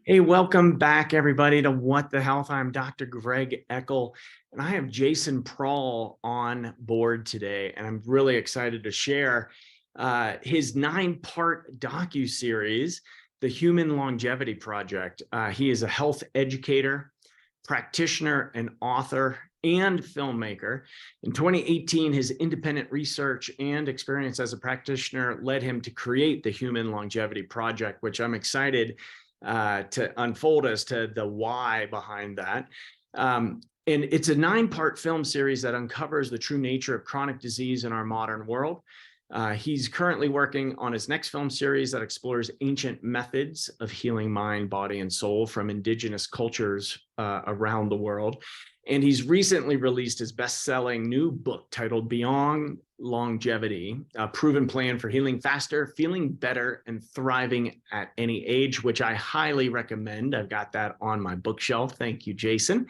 Hey, welcome back, everybody, to What the Health. I'm Dr. Greg Eckel, and I have Jason Prall on board today, and I'm really excited to share his 9-part docu-series, The Human Longevity Project. He is a health educator, practitioner, and author, and filmmaker. In 2018, his independent research and experience as a practitioner led him to create the Human Longevity Project, which I'm excited to unfold as to the why behind that. And it's a 9-part film series that uncovers the true nature of chronic disease in our modern world. He's currently working on his next film series that explores ancient methods of healing mind, body, and soul from indigenous cultures around the world. And he's recently released his best-selling new book titled Beyond Longevity, a proven plan for healing faster, feeling better, and thriving at any age, which I highly recommend. I've got that on my bookshelf. Thank you, Jason.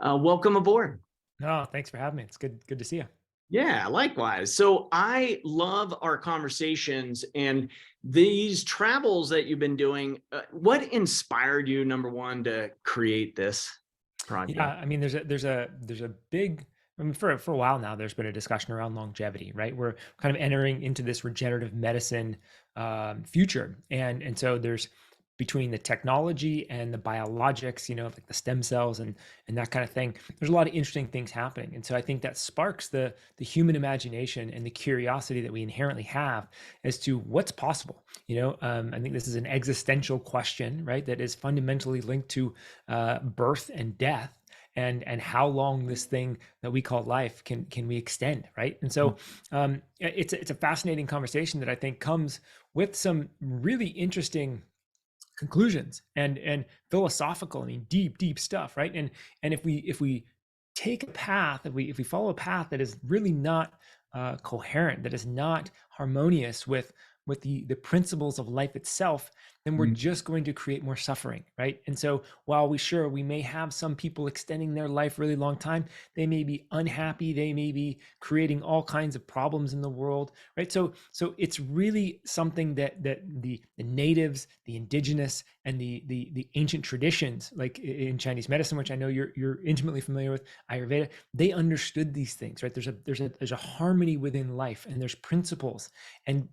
Welcome aboard. No, thanks for having me. It's good to see you. Yeah, likewise. So I love our conversations and these travels that you've been doing. What inspired you, number one, to create this Yeah, project? I mean, there's a big. I mean, for a while now, there's been a discussion around longevity, right? We're kind of entering into this regenerative medicine future, and so there's between the technology and the biologics, like the stem cells and that kind of thing. There's a lot of interesting things happening, and so I think that sparks the human imagination and the curiosity that we inherently have as to what's possible. I think this is an existential question, right? That is fundamentally linked to birth and death and how long this thing that we call life can we extend, right? And so it's a fascinating conversation that I think comes with some really interesting conclusions and philosophical, I mean, deep stuff, right? And if we take a path, if we follow a path that is really not coherent, that is not harmonious with the principles of life itself, then we're just going to create more suffering, right? And so while we may have some people extending their life really long time, they may be unhappy, they may be creating all kinds of problems in the world, right? So it's really something that the natives, the indigenous, and the ancient traditions, like in Chinese medicine, which I know you're intimately familiar with, Ayurveda, they understood these things, right? There's a harmony within life, and there's principles, and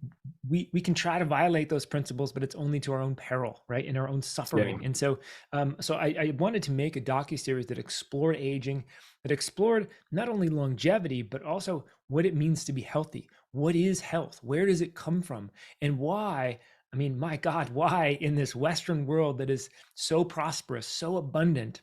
we can try to violate those principles, but it's only to our own peril, right? And our own Yeah. suffering. And so I wanted to make a docu-series that explored aging, that explored not only longevity, but also what it means to be healthy. What is health? Where does it come from? And why? I mean, my God, why in this Western world that is so prosperous, so abundant,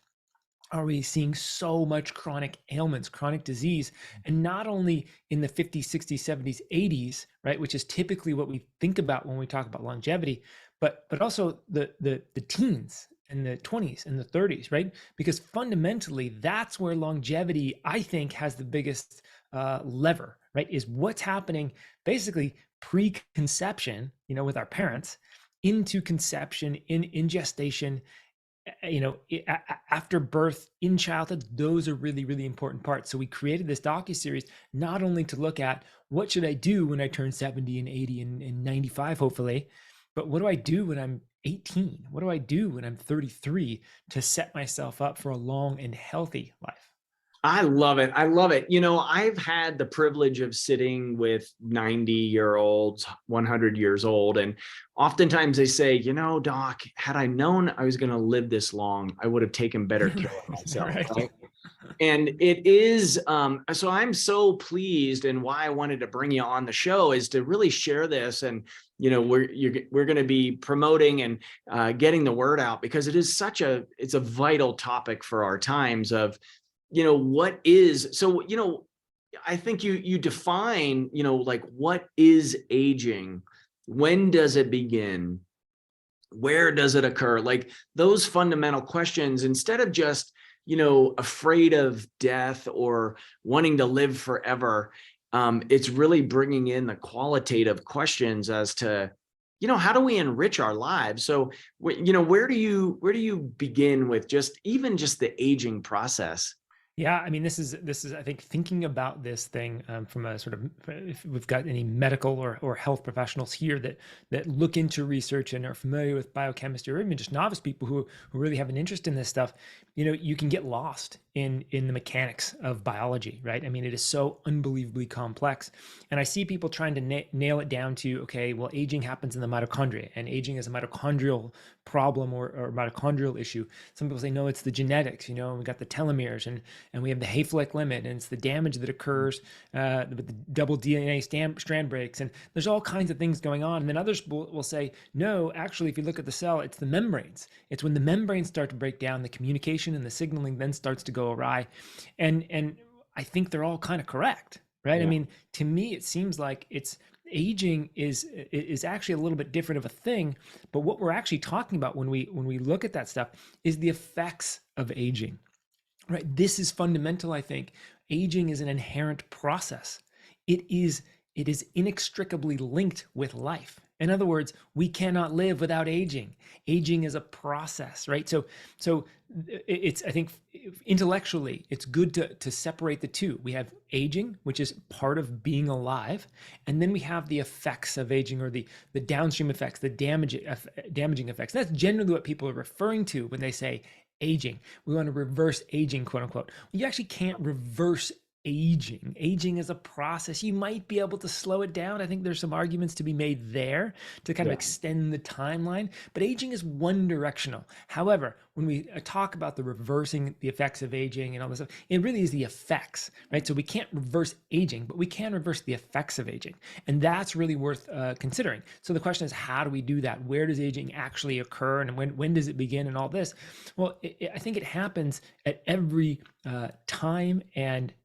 are we seeing so much chronic ailments, chronic disease, and not only in the 50s, 60s, 70s, 80s, right, which is typically what we think about when we talk about longevity, but also the teens and the 20s and the 30s, right? Because fundamentally, that's where longevity, I think, has the biggest lever, right? Is what's happening basically pre-conception, with our parents, into conception, in gestation, after birth, in childhood. Those are really, really important parts. So we created this docu-series not only to look at what should I do when I turn 70 and 80 and 95, hopefully, but what do I do when I'm 18? What do I do when I'm 33 to set myself up for a long and healthy life? I love it. I love it. I've had the privilege of sitting with 90-year-olds, 100 years old, and oftentimes they say, Doc, had I known I was going to live this long, I would have taken better care of myself, Right. right? And it is, so I'm so pleased, and why I wanted to bring you on the show is to really share this. And, we're going to be promoting and getting the word out, because it is it's a vital topic for our times of, what is, so, I think you define, like, what is aging? When does it begin? Where does it occur? Like those fundamental questions, instead of just, afraid of death or wanting to live forever. It's really bringing in the qualitative questions as to, how do we enrich our lives? So, where do you begin with just even just the aging process? Yeah, I mean, this is I think thinking about this thing from a sort of, if we've got any medical or health professionals here that look into research and are familiar with biochemistry, or even just novice people who really have an interest in this stuff, you can get lost in the mechanics of biology, right? I mean, it is so unbelievably complex, and I see people trying to nail it down to, okay, well, aging happens in the mitochondria, and aging is a mitochondrial problem or mitochondrial issue. Some people say no, it's the genetics, and we got the telomeres and we have the Hayflick limit, and it's the damage that occurs with the double DNA strand breaks, and there's all kinds of things going on. And then others will say, no, actually, if you look at the cell, it's the membranes. It's when the membranes start to break down, the communication and the signaling then starts to go awry, and I think they're all kind of correct, right? I Yeah. mean, to me, it seems like aging is actually a little bit different of a thing, but what we're actually talking about when we look at that stuff is the effects of aging. Right. This is fundamental, I think. Aging is an inherent process. It is inextricably linked with life. In other words, we cannot live without aging. Aging is a process, right? So it's, I think, intellectually, it's good to separate the two. We have aging, which is part of being alive, and then we have the effects of aging, or the downstream effects, the damaging effects. That's generally what people are referring to when they say aging. We want to reverse aging, quote unquote. Well, you actually can't reverse aging. Aging is a process. You might be able to slow it down. I think there's some arguments to be made there to kind of Yeah. extend the timeline, but aging is one directional. However, when we talk about the reversing the effects of aging and all this stuff, it really is the effects, right? So we can't reverse aging, but we can reverse the effects of aging. And that's really worth considering. So the question is, how do we do that? Where does aging actually occur? And when does it begin and all this? Well, I think it happens at every time and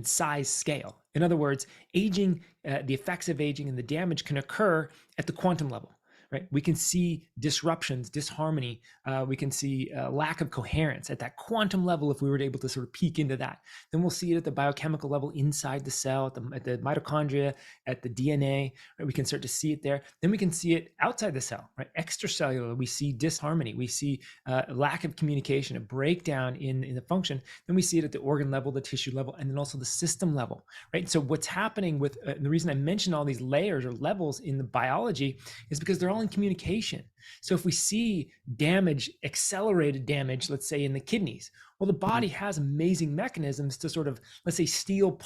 size scale. In other words, aging, the effects of aging and the damage can occur at the quantum level, right? We can see disruptions, disharmony. We can see lack of coherence at that quantum level if we were able to sort of peek into that. Then we'll see it at the biochemical level inside the cell, at the mitochondria, at the DNA. Right? We can start to see it there. Then we can see it outside the cell, right? Extracellular, we see disharmony. We see lack of communication, a breakdown in the function. Then we see it at the organ level, the tissue level, and then also the system level, right? So what's happening with the reason I mention all these layers or levels in the biology is because they're all in communication. So if we see damage, accelerated damage, let's say in the kidneys, well, the body has amazing mechanisms to sort of, let's say, steal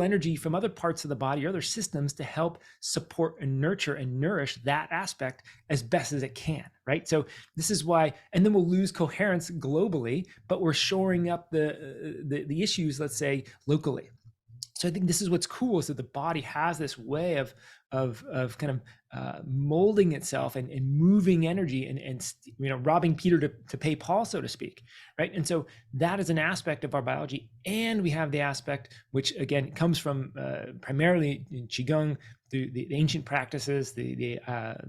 energy from other parts of the body or other systems to help support and nurture and nourish that aspect as best as it can, right? So this is why, and then we'll lose coherence globally, but we're shoring up the issues, let's say, locally. So I think this is what's cool, is that the body has this way of kind of molding itself and moving energy and robbing Peter to pay Paul, so to speak, right? And so that is an aspect of our biology, and we have the aspect which again comes from primarily in qigong, the ancient practices, the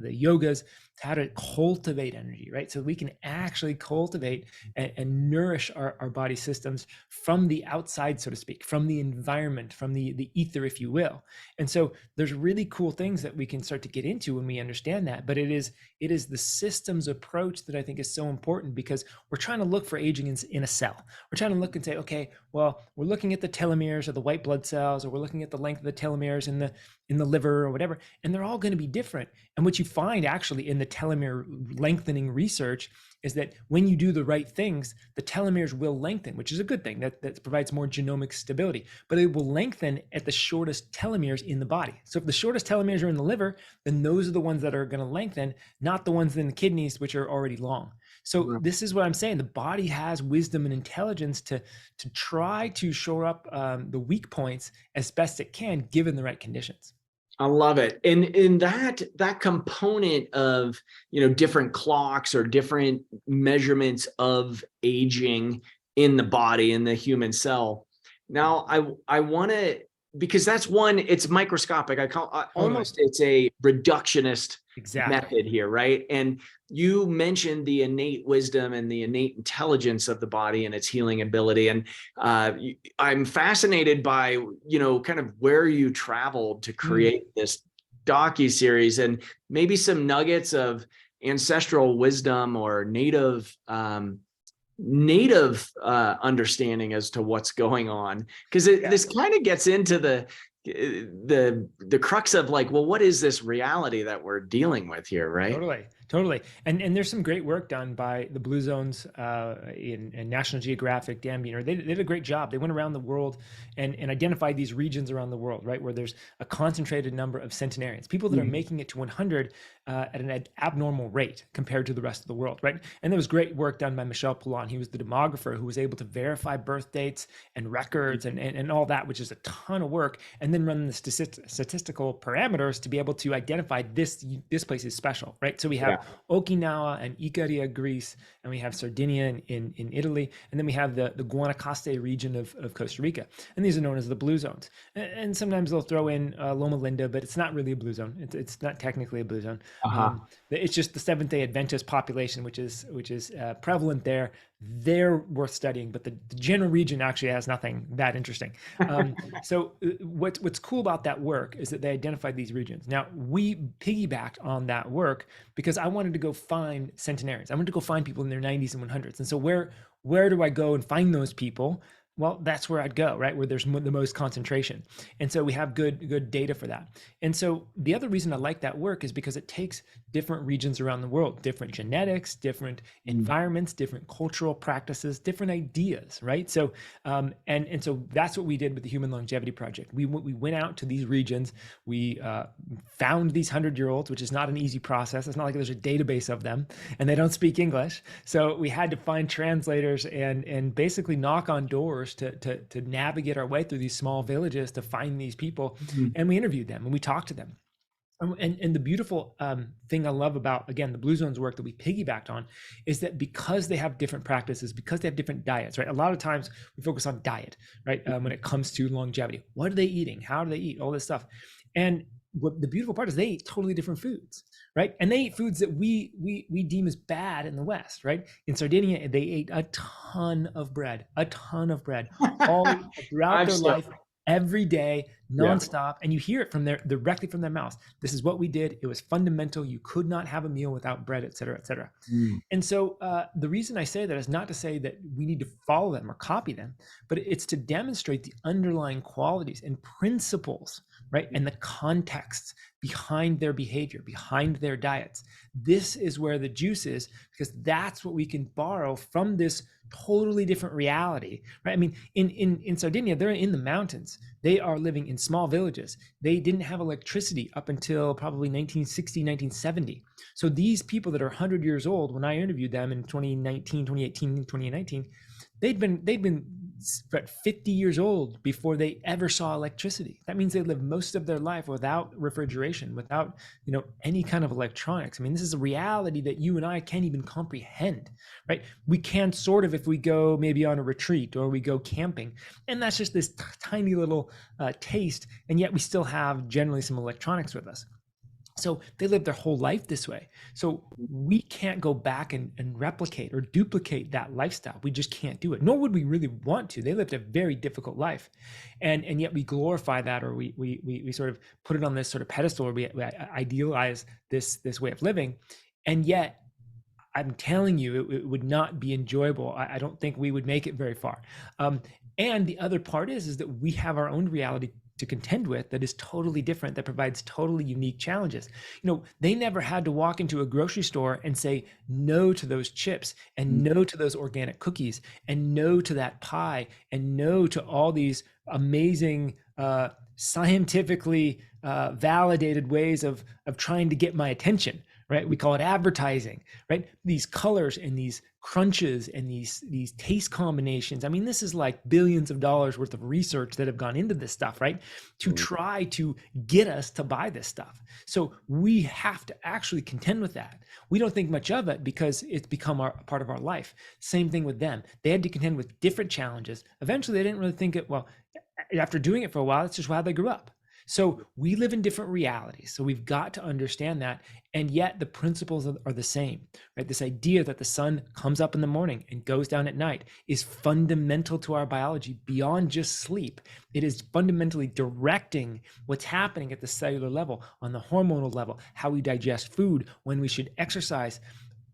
yogas, how to cultivate energy, right? So we can actually cultivate and nourish our body systems from the outside, so to speak, from the environment, from the ether, if you will. And so there's really cool things that we can start to get into when we understand that. But it is the systems approach that I think is so important, because we're trying to look for aging in a cell. We're trying to look and say, okay, well, we're looking at the telomeres or the white blood cells, or we're looking at the length of the telomeres in the liver or whatever, and they're all going to be different. And what you find actually in the telomere lengthening research is that when you do the right things, the telomeres will lengthen, which is a good thing. That provides more genomic stability, but it will lengthen at the shortest telomeres in the body. So if the shortest telomeres are in the liver, then those are the ones that are going to lengthen, not the ones in the kidneys, which are already long. So this is what I'm saying. The body has wisdom and intelligence to try to shore up the weak points as best it can, given the right conditions. I love it. And in that component of, different clocks or different measurements of aging in the body, in the human cell. Now, I want to, because that's one, it's microscopic. Almost, it's a reductionist Exactly. method here, right? And you mentioned the innate wisdom and the innate intelligence of the body and its healing ability. And I'm fascinated by, kind of where you traveled to create this docu-series, and maybe some nuggets of ancestral wisdom or native native understanding as to what's going on, because this kind of gets into the crux of like, well, what is this reality that we're dealing with here, right? Totally. And there's some great work done by the Blue Zones in National Geographic, Dan Beener. They did a great job. They went around the world and identified these regions around the world, right, where there's a concentrated number of centenarians, people that are making it to 100 at an abnormal rate compared to the rest of the world, right? And there was great work done by Michel Poulin. He was the demographer who was able to verify birth dates and records and all that, which is a ton of work, and then run the statistical parameters to be able to identify this place is special, right? So we have Okinawa and Ikaria, Greece, and we have Sardinia in Italy, and then we have the Guanacaste region of Costa Rica, and these are known as the Blue Zones. And sometimes they'll throw in Loma Linda, but it's not really a blue zone. It's not technically a blue zone. It's just the Seventh-day Adventist population, which is prevalent there. They're worth studying, but the general region actually has nothing that interesting. So what's cool about that work is that they identified these regions. Now, we piggybacked on that work because I wanted to go find centenarians. I wanted to go find people in their 90s and 100s. And so where do I go and find those people? Well, that's where I'd go, right? Where there's the most concentration. And so we have good data for that. And so the other reason I like that work is because it takes different regions around the world, different genetics, different environments, different cultural practices, different ideas, right? So, and so that's what we did with the Human Longevity Project. We went out to these regions. We found these 100-year-olds, which is not an easy process. It's not like there's a database of them and they don't speak English. So we had to find translators and basically knock on doors to navigate our way through these small villages to find these people. And we interviewed them and we talked to them. And the beautiful thing I love about, again, the Blue Zones work that we piggybacked on is that because they have different practices, because they have different diets, right? A lot of times we focus on diet, right? When it comes to longevity, what are they eating? How do they eat? All this stuff. And what the beautiful part is they eat totally different foods, right? And they eat foods that we deem as bad in the West, right? In Sardinia, they ate a ton of bread all throughout their life, every day, nonstop. And you hear it from directly from their mouths. This is what we did. It was fundamental. You could not have a meal without bread, et cetera, et cetera. And so the reason I say that is not to say that we need to follow them or copy them, but it's to demonstrate the underlying qualities and principles, right? And the contexts behind their behavior, behind their diets. This is where the juice is, because that's what we can borrow from this totally different reality, right? I mean, in Sardinia, they're in the mountains. They are living in small villages. They didn't have electricity up until probably 1960, 1970. So these people that are 100 years old, when I interviewed them in 2019, 2018, 2019, they'd been 50 years old before they ever saw electricity. That means they lived most of their life without refrigeration, without any kind of electronics. I mean, this is a reality that you and I can't even comprehend, right? We can sort of if we go maybe on a retreat or we go camping, and that's just this tiny little taste, and yet we still have generally some electronics with us. So they live their whole life this way. So we can't go back and replicate or duplicate that lifestyle. We just can't do it, nor would we really want to. They lived a very difficult life. And yet we glorify that, or we sort of put it on this sort of pedestal, or we idealize this way of living. And yet I'm telling you, it would not be enjoyable. I don't think we would make it very far. And the other part is that we have our own reality to contend with that is totally different, that provides totally unique challenges. They never had to walk into a grocery store and say no to those chips and no to those organic cookies and no to that pie and no to all these amazing scientifically validated ways of trying to get my attention, right? We call it advertising, right? These colors and these crunches and these taste combinations. I mean, this is like billions of dollars worth of research that have gone into this stuff, right? To try to get us to buy this stuff. So we have to actually contend with that. We don't think much of it because it's become a part of our life. Same thing with them. They had to contend with different challenges. Eventually, they didn't really think it, well, after doing it for a while, that's just how they grew up. So we live in different realities. So we've got to understand that. And yet the principles are the same, right? This idea that the sun comes up in the morning and goes down at night is fundamental to our biology beyond just sleep. It is fundamentally directing what's happening at the cellular level, on the hormonal level, how we digest food, when we should exercise.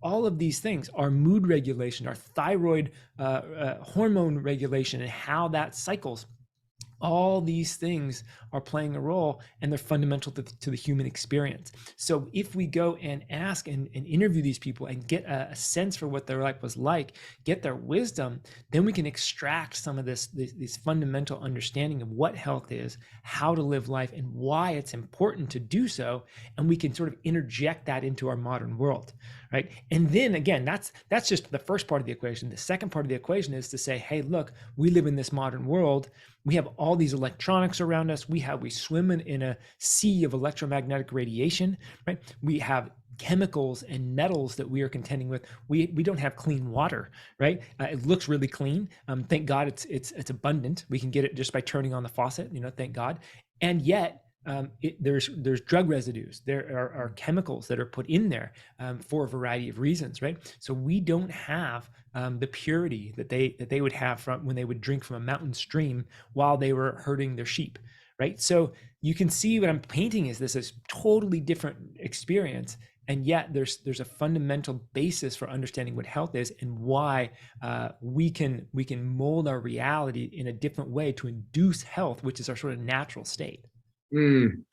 all of these things, our mood regulation, our thyroid hormone regulation, and how that cycles, all these things are playing a role, and they're fundamental to the human experience. So if we go and ask and interview these people and get a sense for what their life was like, get their wisdom, then we can extract some of this fundamental understanding of what health is, how to live life, and why it's important to do so. And we can sort of interject that into our modern world, right? And then again, that's just the first part of the equation. The second part of the equation is to say, hey, look, we live in this modern world. We have all these electronics around us. We swim in a sea of electromagnetic radiation, right? We have chemicals and metals that we are contending with. We don't have clean water, right? It looks really clean. Thank God it's abundant. We can get it just by turning on the faucet, thank God. And yet there's drug residues. There are chemicals that are put in there for a variety of reasons, right? So we don't have the purity that they would have from when they would drink from a mountain stream while they were herding their sheep, right? So you can see what I'm painting is this is totally different experience, and yet there's a fundamental basis for understanding what health is and why we can mold our reality in a different way to induce health, which is our sort of natural state. Mm.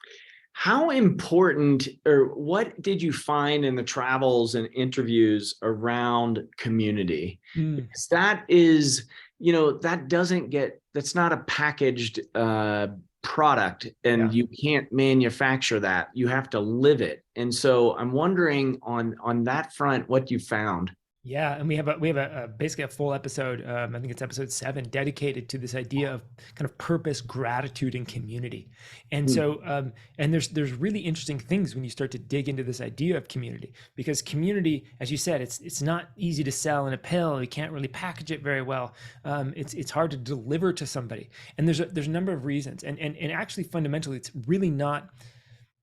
How important, or what did you find in the travels and interviews around community? Mm, Because that is, that's not a packaged product, yeah. and you can't manufacture that. You have to live it. And so I'm wondering on that front, what you found. Yeah, and we have a basically a full episode. I think it's episode 7, dedicated to this idea of kind of purpose, gratitude, and community. And Mm, so, and there's really interesting things when you start to dig into this idea of community, because community, as you said, it's not easy to sell in a pill. You can't really package it very well. It's hard to deliver to somebody, and there's a number of reasons. And actually, fundamentally, it's really not.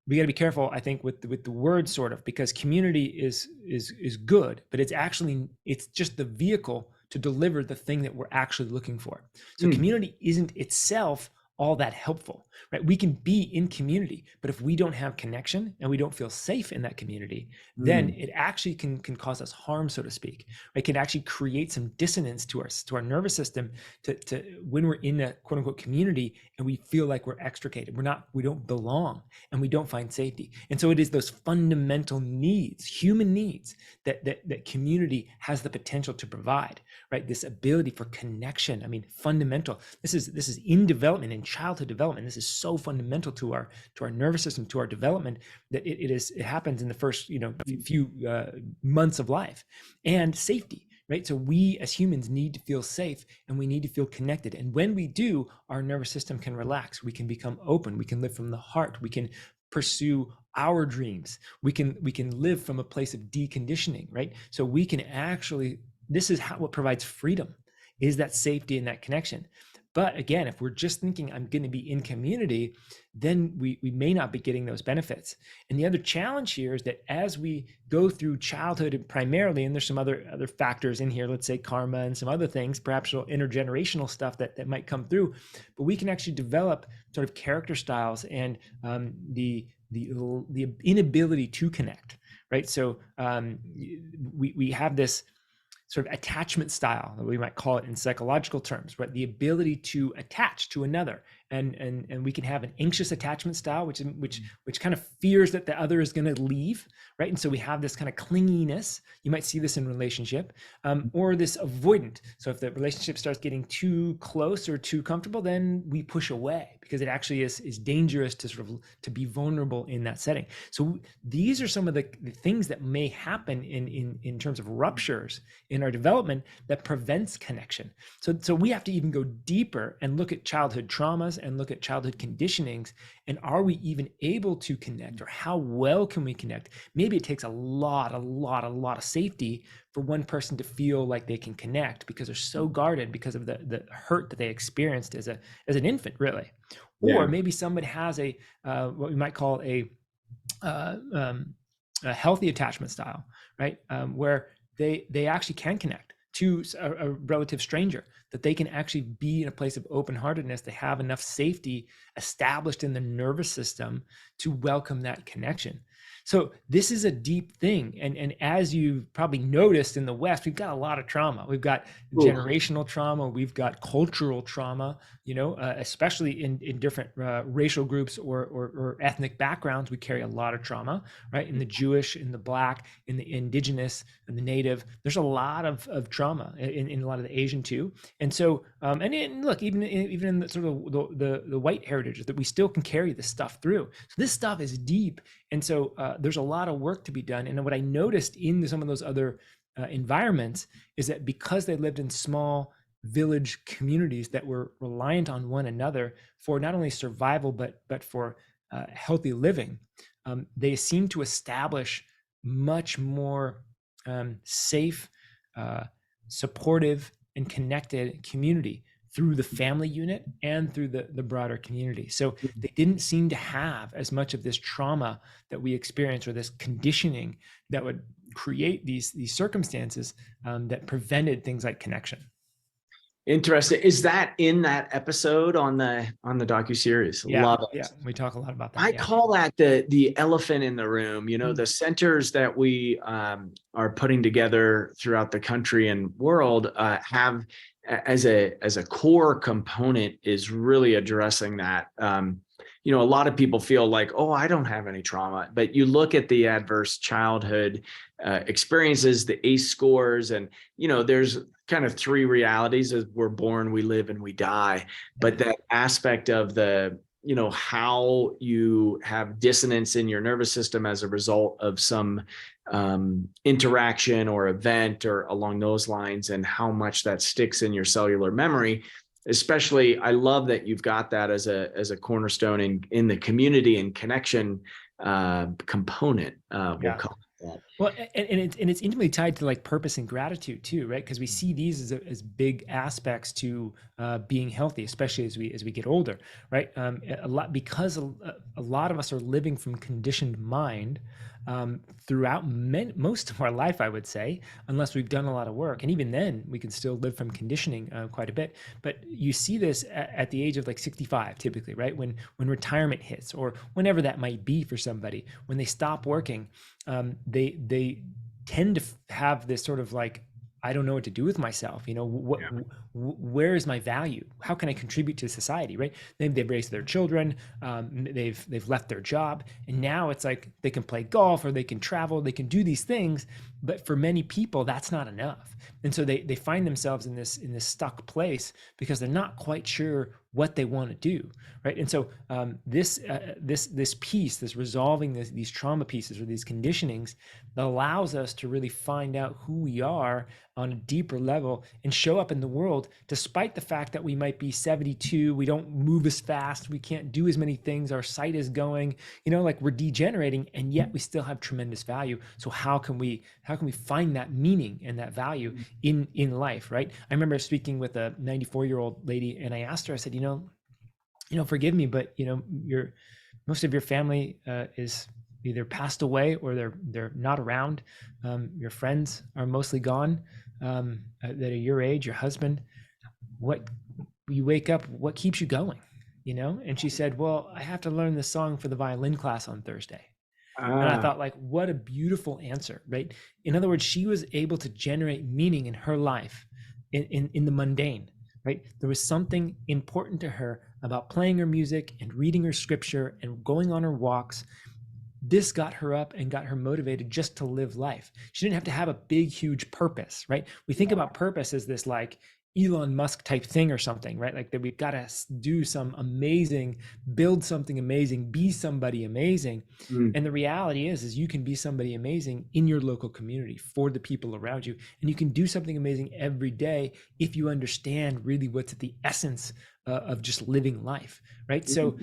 We got to be careful, I think, with the word, sort of, because community is good, but it's just the vehicle to deliver the thing that we're actually looking for. So mm, community isn't itself all that helpful, right? We can be in community, but if we don't have connection and we don't feel safe in that community, then mm, it actually can cause us harm, so to speak. It can actually create some dissonance to our nervous system to when we're in a quote unquote community and we feel like we're extricated, we don't belong, and we don't find safety. And so it is those fundamental needs, human needs, that community has the potential to provide, right? This ability for connection. I mean, fundamental. This is in development, in childhood development. This is so fundamental to our nervous system, to our development, that it happens in the first few months of life. And safety, right? So we as humans need to feel safe, and we need to feel connected. And when we do, our nervous system can relax. We can become open. We can live from the heart. We can pursue our dreams. We can live from a place of deconditioning, right? So we can actually, this is what provides freedom, is that safety and that connection. But again, if we're just thinking I'm going to be in community, then we may not be getting those benefits. And the other challenge here is that as we go through childhood primarily, and there's some other factors in here, let's say karma and some other things, perhaps intergenerational stuff that might come through, but we can actually develop sort of character styles and the inability to connect, right? So we have this sort of attachment style, we might call it in psychological terms, right? The ability to attach to another, and we can have an anxious attachment style, which kind of fears that the other is going to leave, right? And so we have this kind of clinginess. You might see this in relationship, or this avoidant. So if the relationship starts getting too close or too comfortable, then we push away, because it actually is dangerous to sort of to be vulnerable in that setting. So these are some of the things that may happen in terms of ruptures in our development that prevents connection. So we have to even go deeper and look at childhood traumas and look at childhood conditionings, and are we even able to connect, or how well can we connect? Maybe it takes a lot of safety for one person to feel like they can connect, because they're so guarded because of the hurt that they experienced as an infant, really. Or yeah. maybe someone has what we might call a healthy attachment style, right? Where they actually can connect to a relative stranger, that they can actually be in a place of open-heartedness. They have enough safety established in the nervous system to welcome that connection. So this is a deep thing. And as you've probably noticed in the West, we've got a lot of trauma. We've got Ooh. generational trauma. We've got cultural trauma, especially in different racial groups or ethnic backgrounds. We carry a lot of trauma, right? In the Jewish, in the Black, in the indigenous, and the native, there's a lot of trauma in a lot of the Asian too. And so, look, even in the sort of the white heritage, that we still can carry this stuff through. So this stuff is deep. And so there's a lot of work to be done. And what I noticed in some of those other environments is that because they lived in small village communities that were reliant on one another for not only survival, but for healthy living, they seem to establish much more safe, supportive, and connected community through the family unit and through the broader community. So they didn't seem to have as much of this trauma that we experience, or this conditioning that would create these circumstances that prevented things like connection. Interesting. Is that in that episode on the docu-series? Yeah, Love it. yeah, we talk a lot about that. I Yeah. call that the elephant in the room. The centers that we are putting together throughout the country and world have as a core component is really addressing that. A lot of people feel like, oh, I don't have any trauma, but you look at the adverse childhood experiences, the ACE scores, and there's kind of three realities: as we're born, we live, and we die. But that aspect of the how you have dissonance in your nervous system as a result of some interaction or event or along those lines, and how much that sticks in your cellular memory. Especially, I love that you've got that as a cornerstone in the community and connection component. We'll call it that. Well, and it's intimately tied to like purpose and gratitude too, right? Because we see these as big aspects to being healthy, especially as we get older, right? A lot of us are living from conditioned mind throughout most of our life, I would say, unless we've done a lot of work. And even then, we can still live from conditioning quite a bit. But you see this at the age of like 65, typically, right? When retirement hits, or whenever that might be for somebody, when they stop working, they tend to have this sort of like, I don't know what to do with myself. Where is my value? How can I contribute to society? Right? They've raised their children. They've left their job, and now it's like they can play golf, or they can travel, they can do these things. But for many people, that's not enough, and so they find themselves in this stuck place because they're not quite sure what they want to do, right? And so this piece, this resolving these trauma pieces or these conditionings, allows us to really find out who we are on a deeper level and show up in the world, despite the fact that we might be 72, we don't move as fast, we can't do as many things, our sight is going, like we're degenerating, and yet we still have tremendous value. So how can we find that meaning and that value in life, right? I remember speaking with a 94-year-old lady, and I asked her, I said, forgive me, but most of your family is either passed away or they're not around. Your friends are mostly gone that are your age, your husband. What you wake up, what keeps you going? And she said, well, I have to learn the song for the violin class on Thursday. And I thought, like, what a beautiful answer, right? In other words, she was able to generate meaning in her life in the mundane, right? There was something important to her about playing her music and reading her scripture and going on her walks. This got her up and got her motivated just to live life. She didn't have to have a big, huge purpose, right? We think about purpose as this like Elon Musk type thing or something, right? Like that we've got to do some amazing, build something amazing, be somebody amazing. And the reality is you can be somebody amazing in your local community for the people around you. And you can do something amazing every day if you understand really what's at the essence of just living life, right? So,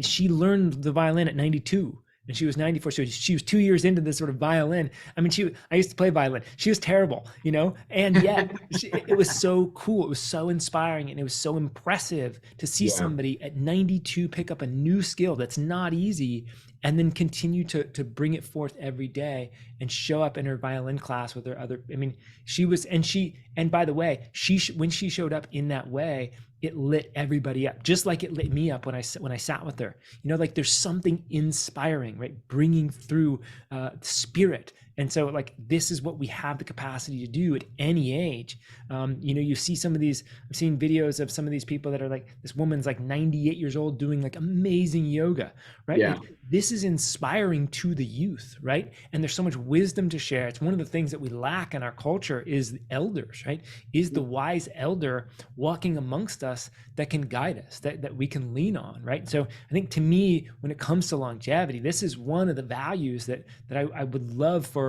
she learned the violin at 92. And she was 94, so she was 2 years into this sort of violin. I used to play violin. She was terrible, and yet it was so cool. It was so inspiring, and it was so impressive to see somebody at 92 pick up a new skill that's not easy and then continue to bring it forth every day and show up in her violin class with her other, I mean, and by the way, when she showed up in that way, it lit everybody up, just like it lit me up when I sat with her. Like there's something inspiring, right? Bringing through spirit. And so like, this is what we have the capacity to do at any age. You see some of these, I've seen videos of some of these people that are like, this woman's like 98 years old doing like amazing yoga, right? Yeah. Like this is inspiring to the youth, right? And there's so much wisdom to share. It's one of the things that we lack in our culture is the elders, right? Is the wise elder walking amongst us that can guide us, that we can lean on, right? So I think to me, when it comes to longevity, this is one of the values that I would love for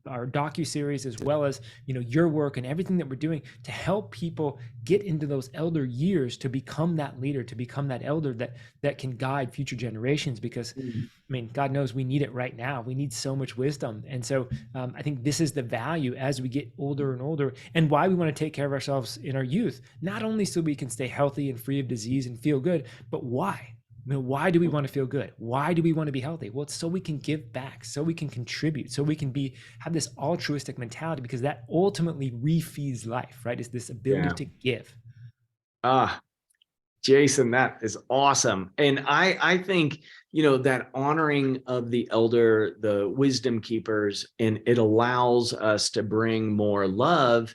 our docu-series, as well as, your work and everything that we're doing to help people get into those elder years, to become that leader, to become that elder that can guide future generations. Because I mean, God knows we need it right now. We need so much wisdom. And so I think this is the value as we get older and older, and why we want to take care of ourselves in our youth, not only so we can stay healthy and free of disease and feel good, but why? Why do we want to feel good? Why do we want to be healthy? Well, it's so we can give back, so we can contribute, so we can have this altruistic mentality, because that ultimately refeeds life, right? Is this ability to give. Jason, that is awesome. And I think, that honoring of the elder, the wisdom keepers, and it allows us to bring more love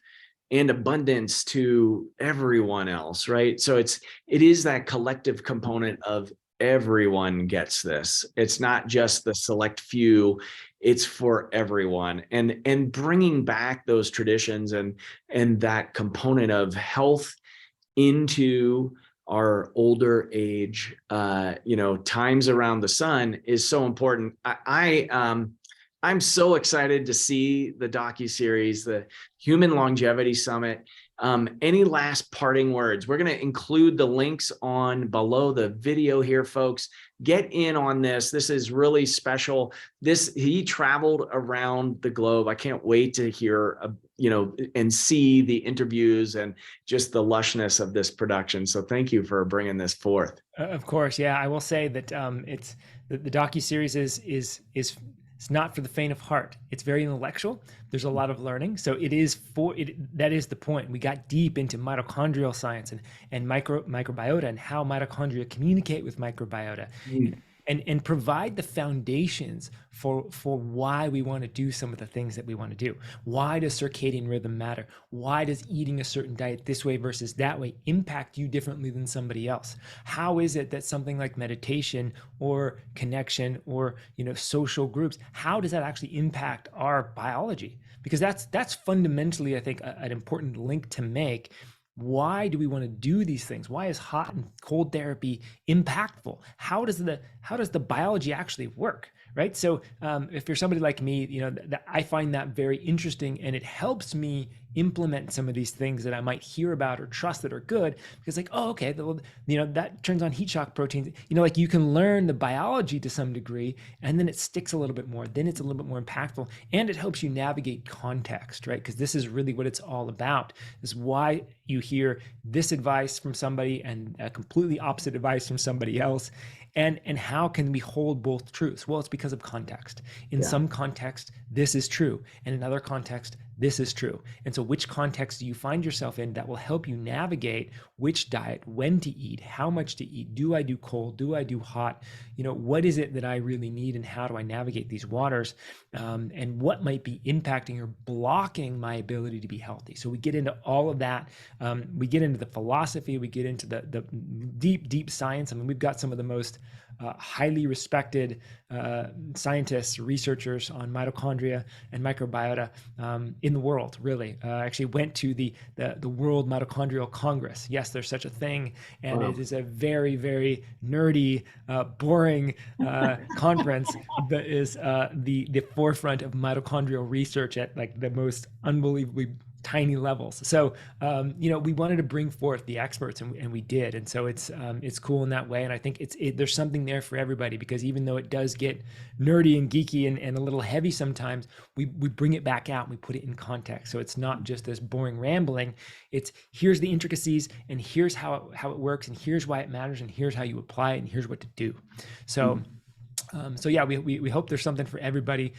and abundance to everyone else, right? So it is that collective component of everyone gets this. It's not just the select few, it's for everyone. And bringing back those traditions and that component of health into our older age, times around the sun is so important. I'm so excited to see the docu-series, the Human Longevity Summit. Any last parting words? We're going to include the links on below the video here, folks. Get in on this. This is really special. He traveled around the globe. I can't wait to hear, and see the interviews and just the lushness of this production. So thank you for bringing this forth. Of course. Yeah. I will say that it's the docu-series is it's not for the faint of heart. It's very intellectual. There's a lot of learning. So it is that is the point. We got deep into mitochondrial science and microbiota, and how mitochondria communicate with microbiota. And provide the foundations for why we want to do some of the things that we want to do. Why does circadian rhythm matter? Why does eating a certain diet this way versus that way impact you differently than somebody else? How is it that something like meditation or connection or social groups, how does that actually impact our biology? Because that's fundamentally, I think, an important link to make. Why do we want to do these things? Why is hot and cold therapy impactful? How does the biology actually work? Right. So if you're somebody like me, I find that very interesting, and it helps me implement some of these things that I might hear about or trust that are good, because like, oh, okay, that turns on heat shock proteins. Like you can learn the biology to some degree, and then it sticks a little bit more. Then it's a little bit more impactful, and it helps you navigate context, right? Because this is really what it's all about. This is why you hear this advice from somebody and a completely opposite advice from somebody else. And how can we hold both truths? Well, it's because of context. In some context, this is true. And in other context, this is true. And so which context do you find yourself in that will help you navigate which diet, when to eat, how much to eat? Do I do cold? Do I do hot? What is it that I really need, and how do I navigate these waters? And what might be impacting or blocking my ability to be healthy? So we get into all of that. We get into the philosophy. We get into the deep, deep science. I mean, we've got some of the most highly respected scientists, researchers on mitochondria and microbiota in the world, really. Actually went to the World Mitochondrial Congress. Yes, there's such a thing. And It is a very, very nerdy, boring conference that is the forefront of mitochondrial research at like the most unbelievably tiny levels. So, we wanted to bring forth the experts, and we did. And so it's cool in that way. And I think there's something there for everybody, because even though it does get nerdy and geeky and a little heavy sometimes, we bring it back out and we put it in context. So it's not just this boring rambling. It's here's the intricacies, and here's how it works, and here's why it matters, and here's how you apply it, and here's what to do. So So yeah, we hope there's something for everybody.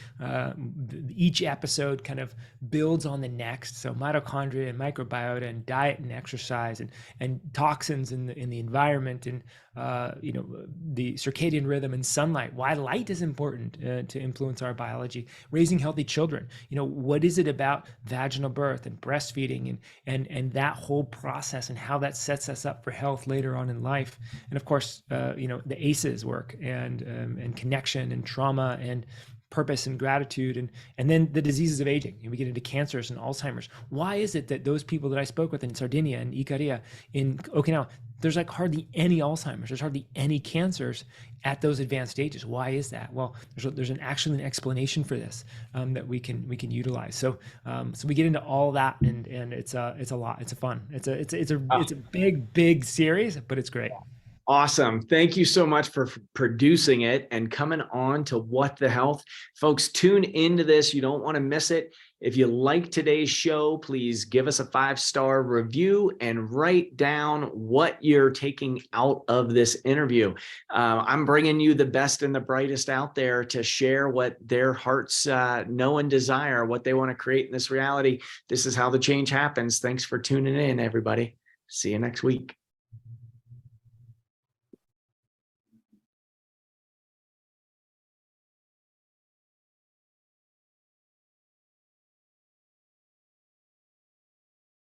Each episode kind of builds on the next. So mitochondria and microbiota and diet and exercise and toxins in the environment and the circadian rhythm and sunlight. Why light is important to influence our biology. Raising healthy children. What is it about vaginal birth and breastfeeding and that whole process and how that sets us up for health later on in life. And of course, the ACEs work and connection and trauma and purpose and gratitude and then the diseases of aging, and we get into cancers and Alzheimer's. Why is it that those people that I spoke with in Sardinia and Ikaria in Okinawa, there's like hardly any Alzheimer's, there's hardly any cancers at those advanced stages? Why is that? Well, there's actually an explanation for this that we can utilize. So we get into all that, and it's a lot. It's a fun. It's a big series, but it's great. Awesome. Thank you so much for producing it and coming on to What the Health. Folks, tune into this. You don't want to miss it. If you like today's show, please give us a 5-star review and write down what you're taking out of this interview. I'm bringing you the best and the brightest out there to share what their hearts know and desire, what they want to create in this reality. This is how the change happens. Thanks for tuning in, everybody. See you next week.